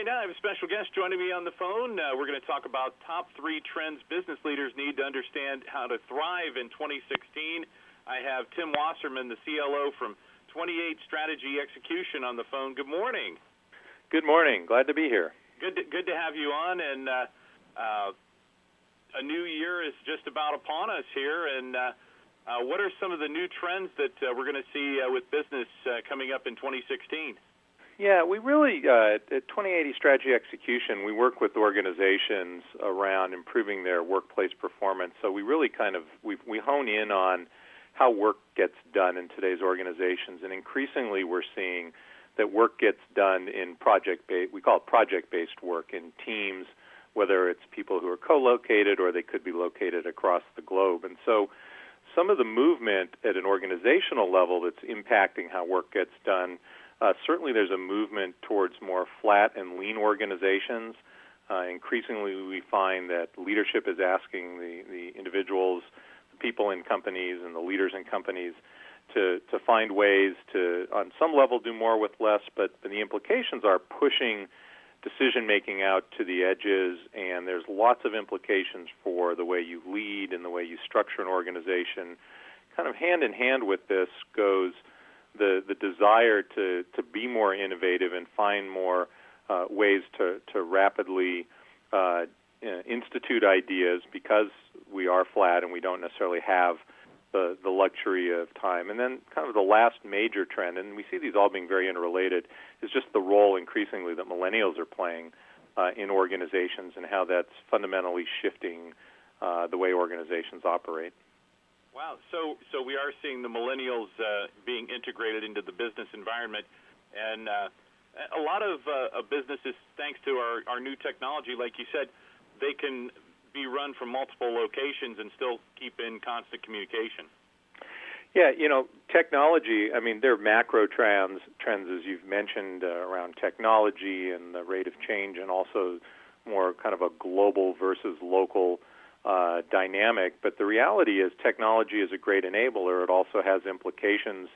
right now I have a special guest joining me on the phone. We're going to talk about top 3 trends business leaders need to understand how to thrive in 2016. I have Tim Wasserman, the CLO from 28 Strategy Execution, on the phone. Good morning. Good morning. Glad to be here. Good to have you on. And a new year is just about upon us here. And what are some of the new trends that we're going to see with business coming up in 2016? Yeah, we really, at 2080 Strategy Execution, we work with organizations around improving their workplace performance. So we really we hone in on how work gets done in today's organizations. And increasingly we're seeing that work gets done in we call it project-based work in teams, whether it's people who are co-located or they could be located across the globe. And so some of the movement at an organizational level that's impacting how work gets done, certainly there's a movement towards more flat and lean organizations. Increasingly we find that leadership is asking the individuals, the people in companies and the leaders in companies to find ways to, on some level, do more with less, but the implications are pushing decision-making out to the edges, and there's lots of implications for the way you lead and the way you structure an organization. Kind of hand in hand with this goes the desire to be more innovative and find more ways to rapidly institute ideas, because we are flat and we don't necessarily have the luxury of time. And then kind of the last major trend, and we see these all being very interrelated, is just the role increasingly that millennials are playing in organizations and how that's fundamentally shifting the way organizations operate. Wow. So we are seeing the millennials being integrated into the business environment. And a lot of businesses, thanks to our new technology, like you said, they can be run from multiple locations and still keep in constant communication. Yeah, technology, there are macro trends as you've mentioned, around technology and the rate of change, and also more kind of a global versus local dynamic. But the reality is technology is a great enabler. It also has implications,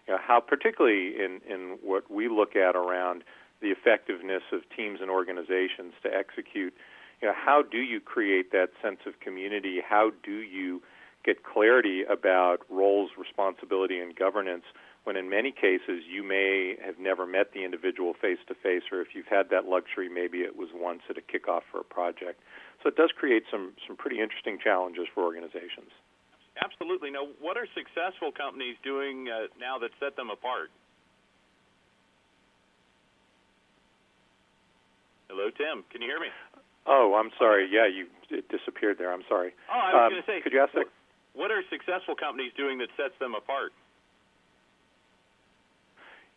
how particularly in what we look at around the effectiveness of teams and organizations to execute. How do you create that sense of community? How do you get clarity about roles, responsibility, and governance when in many cases you may have never met the individual face-to-face, or if you've had that luxury, maybe it was once at a kickoff for a project. So it does create some pretty interesting challenges for organizations. Absolutely. Now, what are successful companies doing now that set them apart? Hello, Tim. Can you hear me? Oh, I'm sorry. Yeah, it disappeared there. I'm sorry. Oh, I was going to say, could you ask that? What are successful companies doing that sets them apart?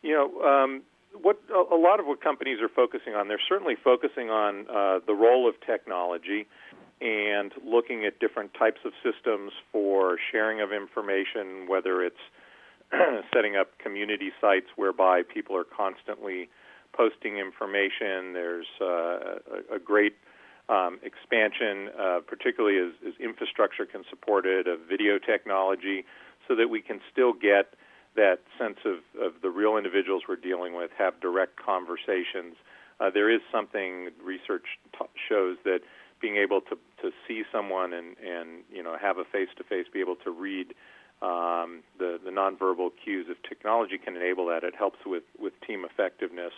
A lot of what companies are focusing on, they're certainly focusing on the role of technology and looking at different types of systems for sharing of information, whether it's setting up community sites whereby people are constantly posting information. There's a great expansion, particularly as infrastructure can support it, of video technology, so that we can still get that sense of the real individuals we're dealing with, have direct conversations. There is something, research shows, that being able to see someone and have a face-to-face, be able to read the nonverbal cues, if technology can enable that, it helps with team effectiveness.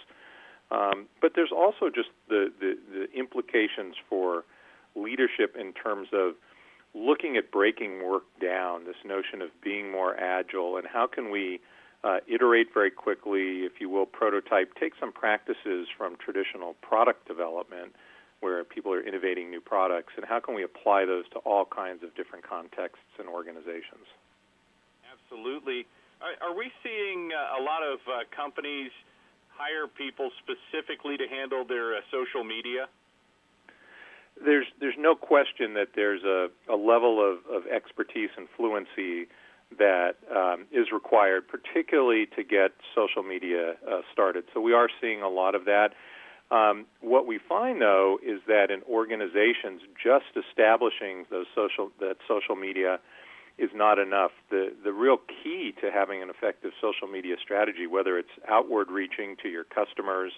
But there's also just the implications for leadership in terms of looking at breaking work down, this notion of being more agile, and how can we iterate very quickly, if you will, prototype, take some practices from traditional product development where people are innovating new products, and how can we apply those to all kinds of different contexts and organizations? Absolutely. Are we seeing a lot of companies hire people specifically to handle their social media? There's no question that there's a level of expertise and fluency that is required, particularly to get social media started. So we are seeing a lot of that. What we find, though, is that in organizations, just establishing that social media is not enough. The real key to having an effective social media strategy, whether it's outward reaching to your customers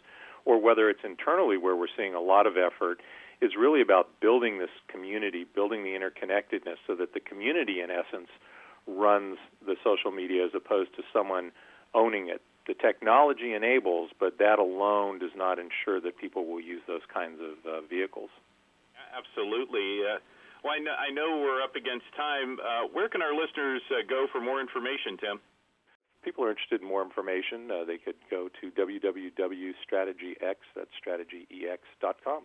or whether it's internally where we're seeing a lot of effort, is really about building this community, building the interconnectedness so that the community, in essence, runs the social media as opposed to someone owning it. The technology enables, but that alone does not ensure that people will use those kinds of vehicles. Absolutely. Well, I know we're up against time. Where can our listeners go for more information, Tim? If people are interested in more information, they could go to www.strategyx, that's strategyex.com.